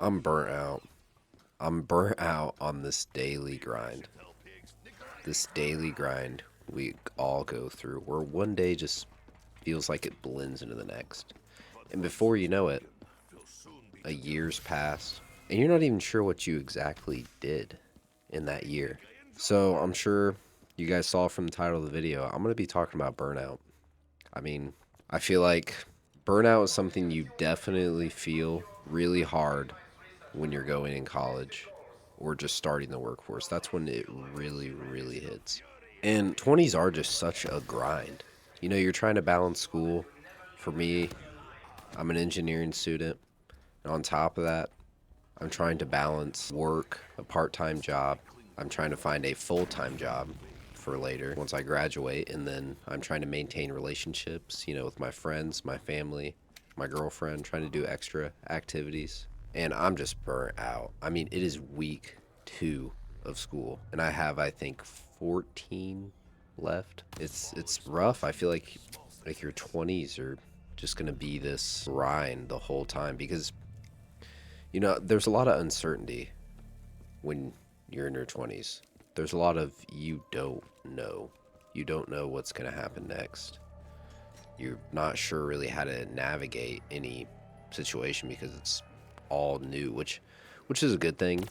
I'm burnt out. I'm burnt out on this daily grind. This daily grind we all go through, where one day just feels like it blends into the next. And before you know it, a year's passed, and you're not even sure what you exactly did in that year. So I'm sure you guys saw from the title of the video, I'm going to be talking about burnout. I mean, I feel like burnout is something you definitely feel really hard when you're going in college or just starting the workforce. That's when it really, really hits. And 20s are just such a grind. You know, you're trying to balance school. For me, I'm an engineering student. And on top of that, I'm trying to balance work, a part time job. I'm trying to find a full time job for later once I graduate. And then I'm trying to maintain relationships, with my friends, my family, my girlfriend, trying to do extra activities. And I'm just burnt out. I mean, it is week 2 of school, and I have, I think, 14 left. It's rough. I feel like your 20s are just gonna be this grind the whole time because there's a lot of uncertainty when you're in your 20s. There's a lot of you don't know. You don't know what's gonna happen next. You're not sure really how to navigate any situation because it's all new, which is a good thing.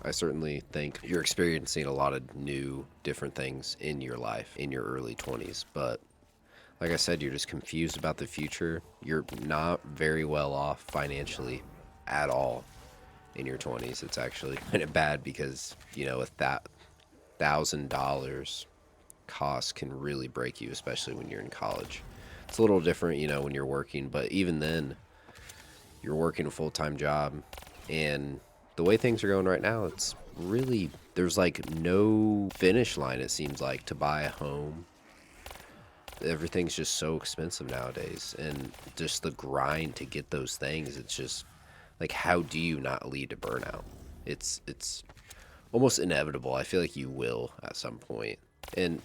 I certainly think you're experiencing a lot of new, different things in your life in your early 20s. But like I said, you're just confused about the future. You're not very well off financially at all in your 20s. It's actually kind of bad because, with that $1,000 cost can really break you, especially when you're in college. It's a little different, when you're working, but even then, you're working a full time job, and the way things are going right now, it's really there's like no finish line. It seems like to buy a home, everything's just so expensive nowadays, and just the grind to get those things. It's just like, how do you not lead to burnout? It's almost inevitable. I feel like you will at some point, and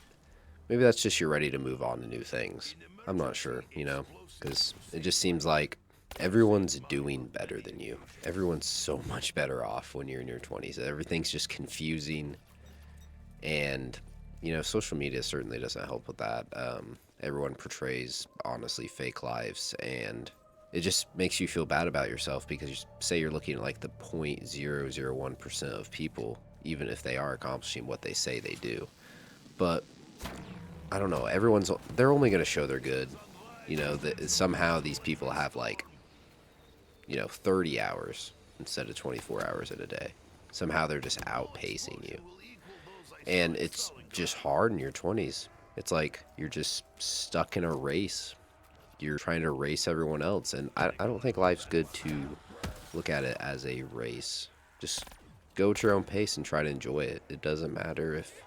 maybe that's just you're ready to move on to new things. I'm not sure, because it just seems like everyone's doing better than you. Everyone's so much better off when you're in your 20s. Everything's just confusing, and social media certainly doesn't help with that. Everyone portrays honestly fake lives, and it just makes you feel bad about yourself because say you're looking at like the 0.001% of people, even if they are accomplishing what they say they do. But I don't know. They're only going to show they're good. That somehow these people have like 30 hours instead of 24 hours in a day. Somehow they're just outpacing you. And it's just hard in your 20s. It's like you're just stuck in a race. You're trying to race everyone else. And I don't think life's good to look at it as a race. Just go at your own pace and try to enjoy it. It doesn't matter if,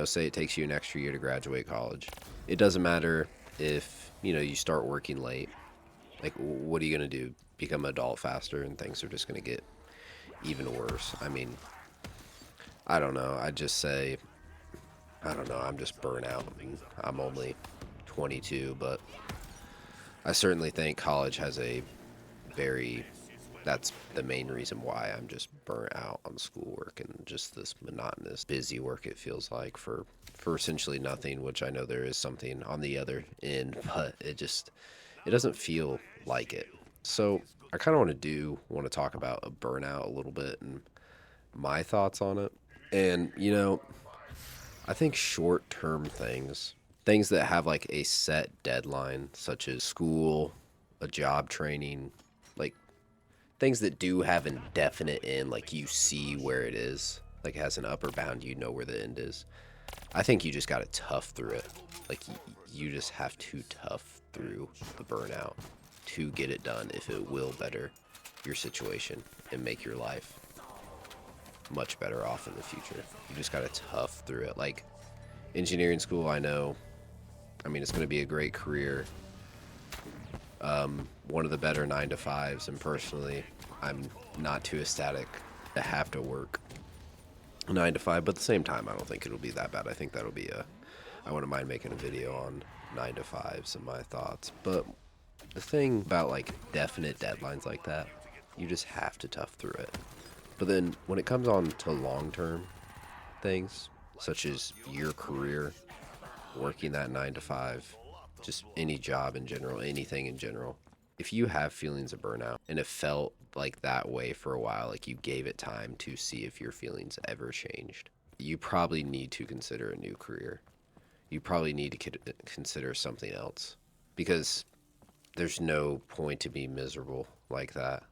say it takes you an extra year to graduate college. It doesn't matter if, you start working late. Like, what are you going to do? Become an adult faster and things are just going to get even worse. I mean, I don't know. I just say, I don't know. I'm just burnt out. I mean, I'm only 22, but I certainly think college has that's the main reason why I'm just burnt out on schoolwork and just this monotonous, busy work it feels like for essentially nothing, which I know there is something on the other end, but it doesn't feel like it. So I kind of want to talk about a burnout a little bit and my thoughts on it. And, I think short term things that have like a set deadline, such as school, a job training, like things that do have an definite end, like you see where it is, like it has an upper bound, you know where the end is. I think you just got to tough through it. Like you just have to tough through the burnout to get it done if it will better your situation and make your life much better off in the future. You just got to tough through it. Like engineering school, I mean, it's going to be a great career. One of the better 9 to 5s, and personally, I'm not too ecstatic to have to work 9 to 5, but at the same time, I don't think it'll be that bad. I think I wouldn't mind making a video on 9 to 5s and my thoughts. But the thing about like definite deadlines like that, You just have to tough through it. But then when it comes on to long-term things, such as your career, working that 9 to 5, just any job in general, anything in general, if you have feelings of burnout and it felt like that way for a while, like you gave it time to see if your feelings ever changed, you probably need to consider a new career. You probably need to consider something else, because there's no point to be miserable like that.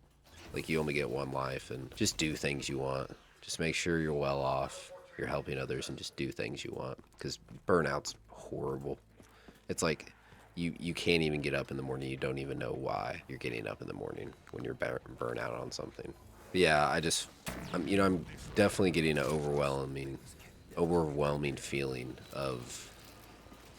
Like, you only get one life, and just do things you want. Just make sure you're well off, you're helping others, and just do things you want, because burnout's horrible. It's like you can't even get up in the morning. You don't even know why you're getting up in the morning when you're burnt out on something. But yeah, I'm definitely getting an overwhelming feeling of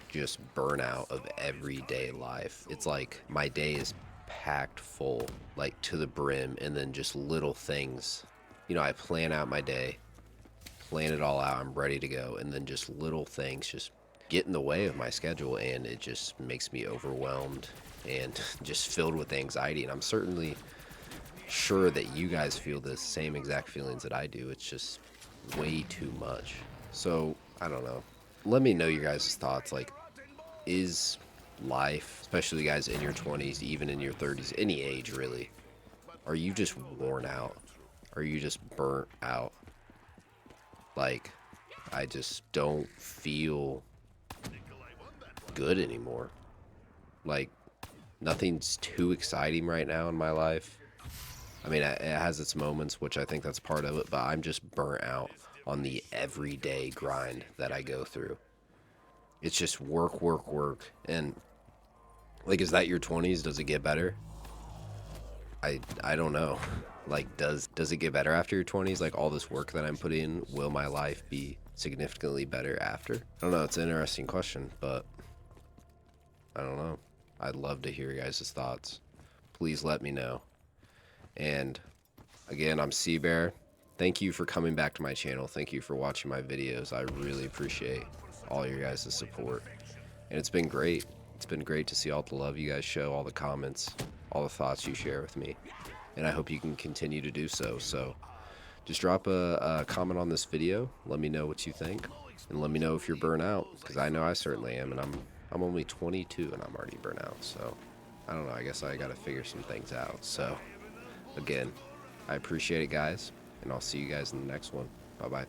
just burnout of everyday life. It's like my day is packed full, like to the brim, and then just little things. I plan out my day, plan it all out, I'm ready to go, and then just little things just get in the way of my schedule, and it just makes me overwhelmed and just filled with anxiety. And I'm certainly sure that you guys feel the same exact feelings that I do. It's just way too much. So, I don't know. Let me know your guys' thoughts. Like, is life, especially guys in your 20s, even in your 30s, any age really, are you just worn out? Are you just burnt out? Like, I just don't feel good anymore. Like, nothing's too exciting right now in my life. I mean, it has its moments, which I think that's part of it, but I'm just burnt out on the everyday grind that I go through. It's just work, work, work. And, like, is that your 20s? Does it get better? I don't know. Like, does it get better after your 20s? Like, all this work that I'm putting in, will my life be significantly better after? I don't know. It's an interesting question, but I don't know. I'd love to hear your guys' thoughts. Please let me know. And again, I'm Seabear. Thank you for coming back to my channel. Thank you for watching my videos. I really appreciate all your guys' support. And it's been great. It's been great to see all the love you guys show, all the comments, all the thoughts you share with me. And I hope you can continue to do so. So just drop a comment on this video. Let me know what you think. And let me know if you're burnt out, because I know I certainly am. And I'm only 22 and I'm already burnt out. So I don't know. I guess I got to figure some things out. So again, I appreciate it, guys. And I'll see you guys in the next one. Bye-bye.